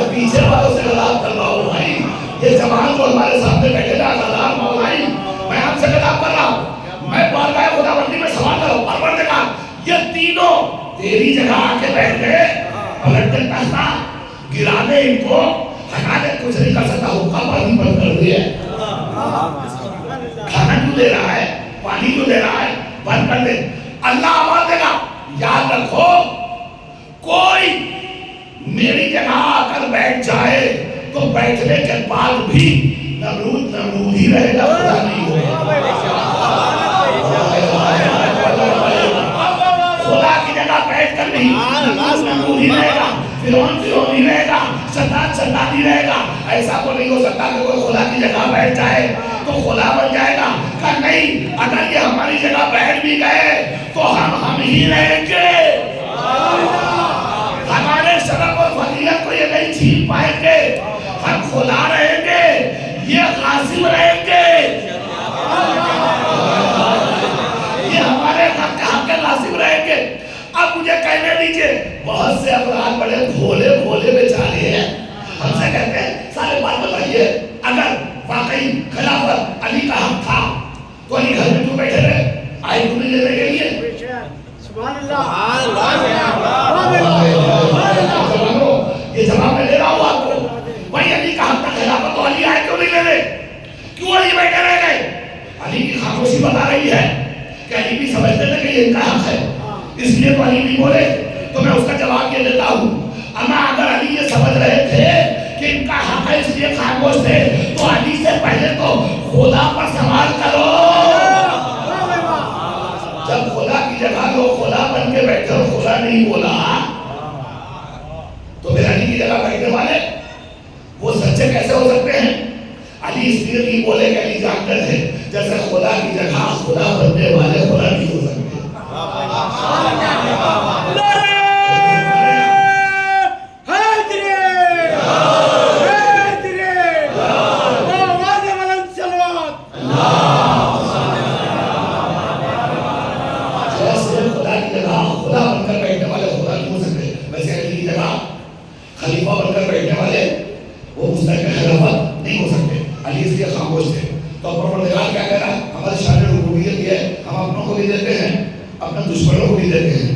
پیچھے والوں سے خطاب کر رہا ہوں بھائی، یہ جوان جو ہمارے سامنے بیٹھے نا آزادار مولائی، میں آپ سے خطاب کر رہا ہوں، میں بارگاہ خداوندی میں سوال کر رہا ہوں پروردگار یہ تینوں تیری جگہ آ کے بیٹھ گئے، پلٹ دے تختہ، گرا دے ان کو، ہٹا دے، کچھ نہیں کر سکتا، حکا پانی بند کر دیا، کھانا کیوں دے رہا ہے، پانی کیوں دے رہا ہے، بند کر دے۔ اللہ آواز دے گا، یاد رکھو کوئی میری جگہ آ کر بیٹھ جائے تو بیٹھنے کے بعد بھی نمرود ہی رہے گا، خدا نہیں ہوگا۔ خدا کی جگہ بیٹھ کر نہیں، نمرود ہی رہے گا، فرعون ہی رہے گا، شداد ہی رہے گا۔ ایسا تو نہیں ہو سکتا کہ کوئی خدا کی جگہ بیٹھ جائے تو خدا بن جائے گا۔ کہ نہیں، اگر یہ ہماری جگہ بیٹھ بھی گئے تو ہم ہی رہیں گے، ہمارے شرف اور فضیلت کو یہ نہیں چھین پائیں گے، ہم خدا رہیں گے، یہ غاصب رہیں گے۔ بہت سے افراد بڑے بھولے بھولے بیچارے ہیں، ہم سے کہتے ہیں سارے بات بتائیے، اگر واقعی خلافت علی کا حق تھا تو علی گھر میں کیوں بیٹھے رہے؟ آئے کیوں نہیں لینے کے لیے؟ سبحان اللہ، یہ جواب میں دے رہا ہوں آپ کو، بھائی علی کا حق تھا خلافت تو علی آئے کیوں نہیں لینے؟ کیوں علی بیٹھے رہ گئے؟ علی کی خاموشی بتا رہی ہے کہ علی بھی سمجھتے تھے کہ یہ ان کا حق ہے، اس لیے تو علی نہیں بولے۔ تو میں اس کا جواب یہ دیتا ہوں، اما اگر علی یہ سمجھ رہے تھے کہ ان کا حق ہے اس لیے خاموش تھے تو علی سے پہلے تو خدا پر سوال کرو۔ جب خدا کی جگہ لوگ خدا بن کے بیٹھے اور خدا نہیں بولا تو پھر علی کی جگہ بیٹھنے والے وہ سچے کیسے ہو سکتے ہیں؟ علی اس لیے نہیں بولے کہ علی جانتے تھے جیسے خدا کی جگہ خدا بننے والے خدا نہیں ہو سکتے۔ خلیفہ بن کر بیٹھنے والے وہ مستحق خلافت نہیں ہو سکتے، علی اس لیے خاموش تھے۔ تو پروردگار کیا کہہ رہا ہے؟ ہماری شان ربوبیت یہ ہے، ہم اپنوں کو بھی دیتے ہیں اپنے دشمنوں کو بھی دیتے ہیں،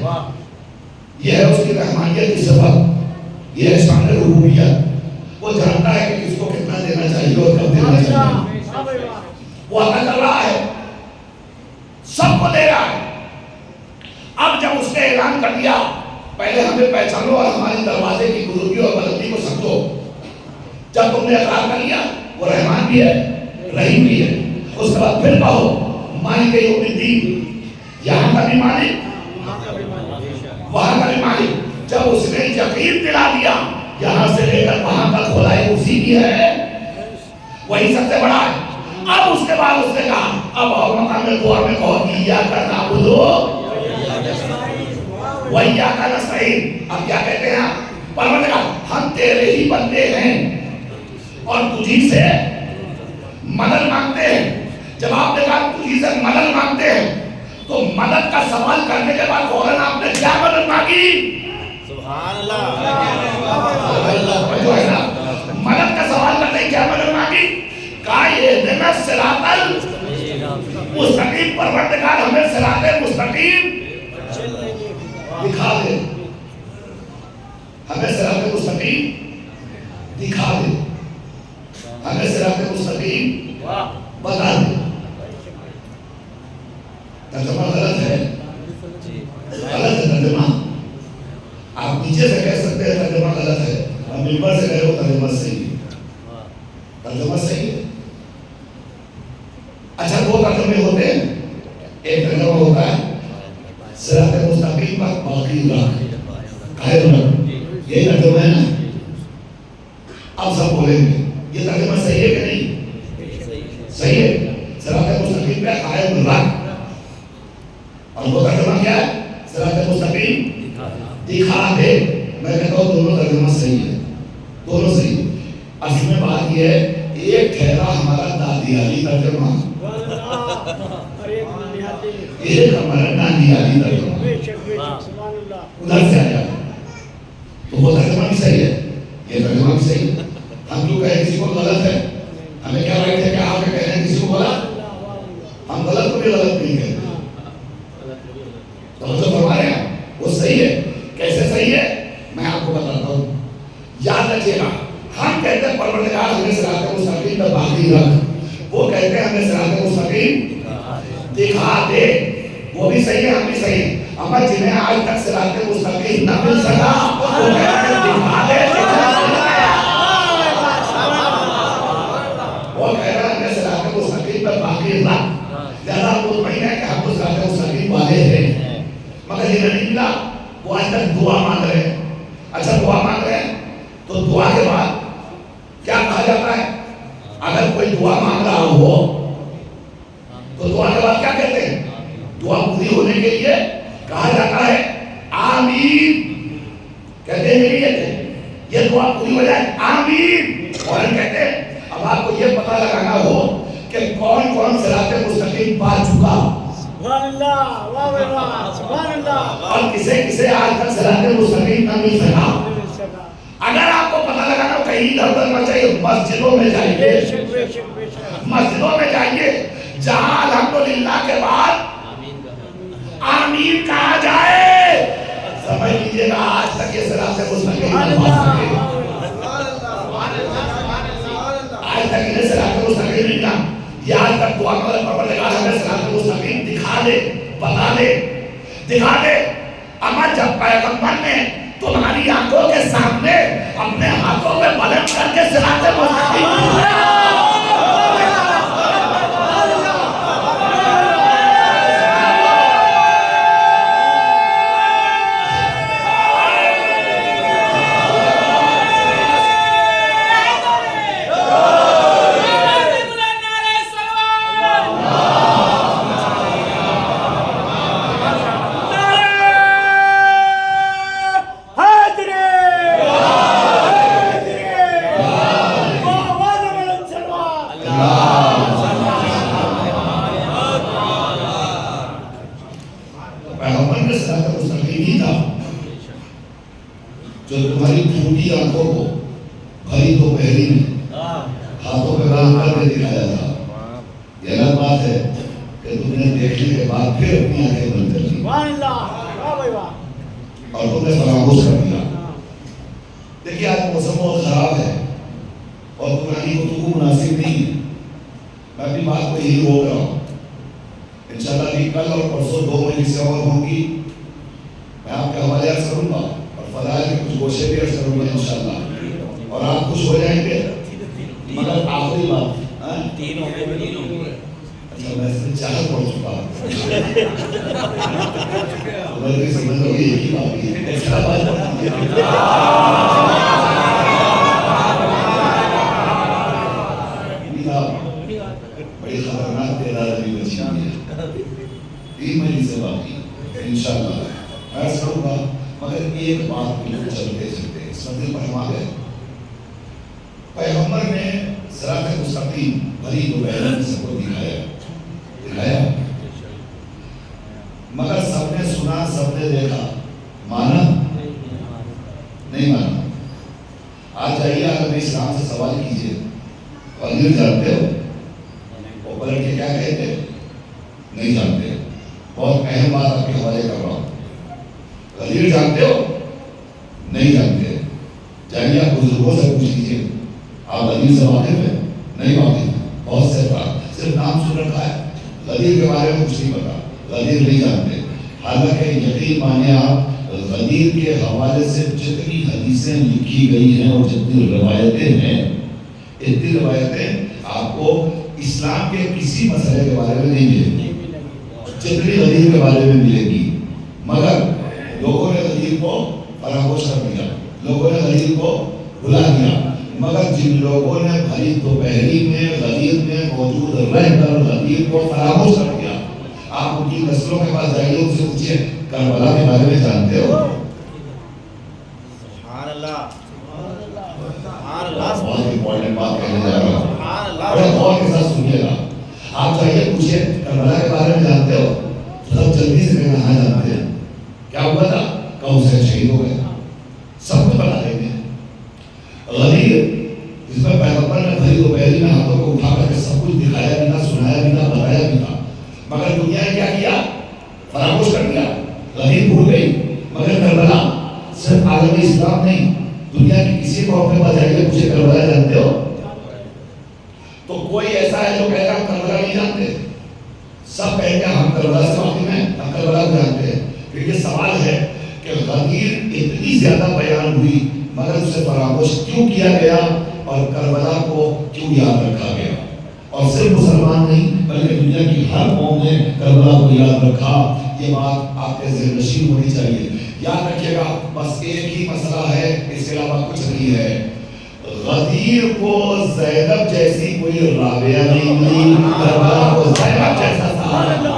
یہ ہے اس کی رحمانیت کی صفت، یہ ہے شان ربوبیت۔ وہ جانتا ہے کہ کس کو کتنا دینا چاہیے اور کب دینا چاہیے، وہ عطا کر رہا ہے، سب کو دے رہا ہے۔ اب جب اس نے اعلان کر دیا پہلے ہمیں پہچانو اور ہمارے دروازے کی بزرگی اور بلندی کو سمجھو، جب تم نے اقرار کر لیا وہ رحمان بھی ہے رحیم بھی ہے، اس کے بعد پھر کہو مالک یوم الدین، یہاں کا بھی مالک وہاں کا بھی مالک۔ جب اس نے یقین دلا دیا یہاں سے لے کر وہاں تک خدائی اسی کی ہے، وہی سب سے بڑا ہے۔ اب اس کے بعد اس نے کہا اب اور مقام دعا میں کہو ایاک نعبد وَإِيَّاكَ نَسْتَعِينُ۔ اب کیا کہتے ہیں؟ پروردگار ہم تیرے ہی بندے ہیں اور تجھی سے مدد مانگتے ہیں۔ جب آپ نے کہا تجھی سے مدد مانگتے ہیں تو مدد کا سوال کرنے کے بعد فوراً آپ نے کیا مدد مانگی؟ سبحان اللہ، مدد کا سوال کرتے ہیں کیا مدد مانگی؟ کہا اہدنا الصراط المستقیم، پروردگار ہمیں صراط مستقیم دکھا دے، ہمیں صراط مستقیم دکھا دے، ہمیں صراط مستقیم بتا دے۔ ترجمہ غلط ہے، غلط ہے ترجمہ، آپ نیچے سے کہہ سکتے ہیں ترجمہ غلط ہے، ہم ممبر سے کہہ رہے ہو ترجمہ صحیح ہے، ترجمہ صحیح ہے۔ اچھا دو ترجمے ہوتے ہیں، ایک ترجمہ ہوتا ہے صراط مستقیم پر باقی رکھ قائم رکھ، یہی ترجمہ ہے نا؟ اب سب بولیں گے یہ ترجمہ صحیح ہے کہ نہیں؟ صحیح ہے، صراط مستقیم پہ قائم رکھ، اور وہ ترجمہ کیا ہے؟ صراط مستقیم دکھا دے۔ میں کہتا ہوں دونوں ترجمہ صحیح ہے، دونوں صحیح ہے۔ اصل میں بات یہ ہے ایک ٹھہرا ہمارا دادیالی ترجمہ، ایک ہمارا نانیالی ترجمہ، ادھر سے آیا تو وہ ترجمہ بھی صحیح ہے، یہ ترجمہ بھی صحیح ہے۔ ہم جو کہیں کسی کو غلط ہے، ہمیں کیا رائٹ ہے کہ آپ کہہ رہے ہیں کسی کو غلط؟ ہم غلط کو بھی غلط نہیں کہتے، تو جو فرما رہے ہیں وہ صحیح ہے۔ کیسے صحیح ہے میں آپ کو بتاتا ہوں، یاد رکھیے گا۔ ہم کہتے ہیں پروردگار ہمیں صراط مستقیم پر باقی رکھ، وہ کہتے ہیں ہمیں صراط مستقیم دکھا دے، وہ بھی صحیح ہے ہم بھی صحیح ہے۔ اما جنہیں آج تک صراط مستقیم نہ مل سکا وہ کہتے ہیں دکھا دے، وہ کہہ رہا ہے ہمیں صراط مستقیم پر باقی رکھ، زیادہ مطمئن ہے کہ ہم تو صراط مستقیم والے ہیں، مگر یہ نہیں ملا، وہ آج تک دعا مانگ رہے ہیں۔ اچھا دعا مانگ رہے ہیں تو دعا کے بعد کیا کہا جاتا ہے؟ اگر کوئی دعا مانگ رہا ہو تو دعا کے بعد کیا کہتے ہیں؟ دعا پوری ہونے کے لیے کہا جاتا ہے آمین، کہتے ہیں یہ دعا پوری ہو جائے آمین، اور کہتے ہیں اب آپ کو یہ پتہ لگانا ہو کہ کون کون صراط مستقیم پا چکا سبحان اللہ واہ بھائی واہ سبحان اللہ اور کسے کسے آج تک صراط مستقیم نہ مل سکا اگر آپ کو پتہ لگا نا کہیں ادھر ادھر نہ چاہیے مسجدوں میں جائیے بے شک مسجدوں میں جائیے جہاں الحمدللہ کے بعد آمین کہا جائے سمجھ لیجئے گا آج تک یہ صراط مستقیم نہ پا سکے آج تک انہیں صراط مستقیم نہیں ملا یہ آج تک دعا کرے پروردگار ہمیں صراط مستقیم دکھا دے بتا دے دکھا دے اما جب پیغمبر نے تمہاری آنکھوں کے سامنے اپنے ہاتھوں میں بلند کر کے صراط مستقیم پیغمبر نے صراط مستقیم ہی تھا جو تمہاری پھوٹی آنکھوں کو بھری دوپہری میں ہاتھوں پہ باندھ کر کے دکھایا تھا یہ الگ بات ہے کہ تم نے دیکھنے کے بعد پھر اپنی آنکھیں بند کر لی سبحان اللہ واہ بھائی واہ اور تم نے فراموش کر دیا دیکھیے آج موسم بہت خراب ہے اور تمہاری گفتگو مناسب نہیں ہے میں اپنی بات کو یہی روک رہا ہوں انشاءاللہ بھی کل اور پرسوں 2 مجلسیں اور ہوں گی میں آپ کے حوالے عرض کروں گا اور فضائل کے کچھ گوشے بھی عرض کروں گا انشاءاللہ اور آپ خوش ہو جائیں گے مگر آخری بات اچھا میں سے چاہت پڑھ چکا ہوں میں سمجھ لو کہ ایک ہی بات ہے ایسا بات بڑی خطرناک تعداد ابھی بچی ہوئی ہے 3 مجلسیں باقی انشاءاللہ میں عرض کروں گا مگر ایک بات بالکل چلتے چلتے اس مدل پر ہم آ گئے پیغمبر نے صراط مستقیم بھری دوپہر میں سب کو دکھایا مگر سب نے سنا سب نے دیکھا مانا نہیں مانا آج جائیے عالم اسلام سے سوال کیجئے غدیر جانتے ہو وہ پلٹ کے کیا کہتے نہیں جانتے بہت اہم بات آپ کے حوالے کر رہا ہوں غدیر جانتے ہو نہیں جانتے جائیے آپ بزرگوں سے پوچھ لیجیے آپ غدیر سے واقف ہیں نہیں واقف بہت سے بات صرف نام سن رکھا ہے غدیر کے بارے میں کچھ نہیں پتا غدیر نہیں جانتے حالانکہ یقین مانے آپ غدیر کے حوالے سے جتنی حدیثیں لکھی گئی ہیں اور جتنی روایتیں ہیں اتنی روایتیں آپ کو اسلام کے کسی مسئلے کے بارے میں نہیں ملے گی جتنی غدیر کے بارے میں ملے گی مگر لوگوں نے غدیر کو فراموش کر دیا لوگوں نے غدیر کو بھلا دیا مگر جن لوگوں نے بھری دوپہری میں غدیر میں موجود رہ کر غدیر کو فراموش کر دیا آپ ان کی نسلوں کے پاس جائیے ان سے پوچھیں کربلا کے بارے میں جانتے ہو سبحان اللہ بہت امپورٹنٹ بات کہنے جا رہا ہوں بڑے غور کے ساتھ سنیے گا آپ جائیے پوچھیں کربلا کے بارے میں جانتے ہو سب جلدی سے کہنا ہاں جانتے ہیں کیا ہوا تھا کہ حسین شہید ہو گئے سب کچھ بتا دیں گے غدیر جس میں پیغمبر نے بھری دوپہری میں ہاتھوں کو اٹھا کر کے سب کچھ دکھایا بھی تھا سنایا بھی تھا بتایا بھی تھا مگر دنیا نے کیا کیا فراموش کر دیا غدیر بھول گئی مگر کربلا صرف عالم اسلام نہیں دنیا کی کسی قوم کے پاس جائیے مجھے کربلا جانتے ہو تو کوئی ایسا ہے جو کہے گا ہم کربلا نہیں جانتے سب کہیں گے ہم کربلا سے واقف ہیں ہم کربلا کو جانتے ہیں پھر یہ سوال ہے کہ غدیر اتنی زیادہ بیان ہوئی مگر اسے فراموش کیوں کیا گیا اور کربلا کو کیوں یاد رکھا گیا اور صرف مسلمان نہیں بلکہ دنیا کی ہر قوم نے کربلا کو یاد رکھا یہ بات آپ کے ذہن نشین ہونی چاہیے یاد رکھیے گا بس ایک ہی مسئلہ ہے اس کے علاوہ کچھ نہیں ہے غدیر کو زینب جیسی کوئی رابعہ نہیں ملی کربلا کو زینب جیسا صحابہ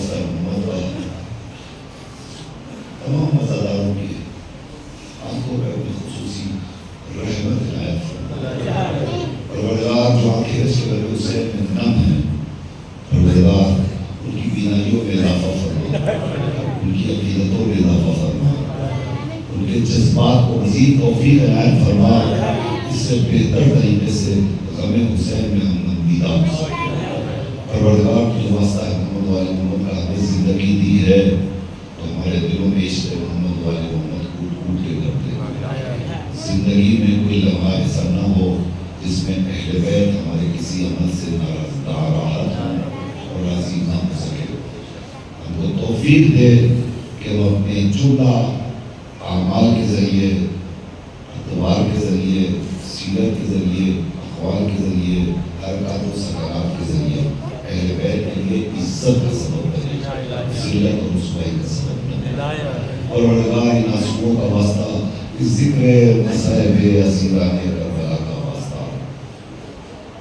کوثر محمد والا تمام مزاداروں کی آنکھوں پہ اپنی خصوصی رحمت عنایت فرمائے. پروردگار جو آنکھیں اس کے بلے حسین میں نم ہیں، پروردگار ان کی بینائیوں میں اضافہ فرما، ان کی عقیدتوں میں اضافہ فرما، ان کے جذبات کو مزید توفیق عنایت فرما، اس سے بہتر طریقے سے غم حسین میں ہم نمودیدہ ہو سکیں. پروردگار کی جو واسطہ ہے محمد والی محمد کا ہمیں زندگی دی ہے تو ہمارے دلوں میں عشق محمد والی محمد کوٹ کوٹ کے کرتے ہیں. زندگی میں کوئی لمحہ ایسا نہ ہو جس میں اہل بیت ہمارے کسی عمل سے ناراحت ہوں اور راضی نہ ہو سکے. ہم کو توفیق دے کہ وہ اپنے جملہ اعمال کے ذریعے، اعتبار کے ذریعے، سیرت کے ذریعے، اقوال کے ذریعے، حرکات و سکنات کے ذریعے اہل بیت کے لیے عزت کا سبب بنے، ذلت اور رسوائی کا سبب بنے. اور پروردگار ان آنسوؤں کا واسطہ ذکر مصائب اسیران کربلا کا واسطہ،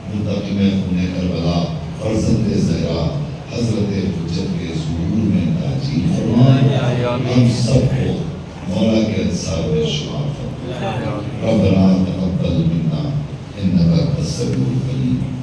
منتقم خون کربلا فرزند زہرا حضرت حجت کے ظہور میں تاجیل فرما. ہم سب کو مولا کے انصار میں شمار فرما. ربنا تقبل منا انک انت السمیع العلیم.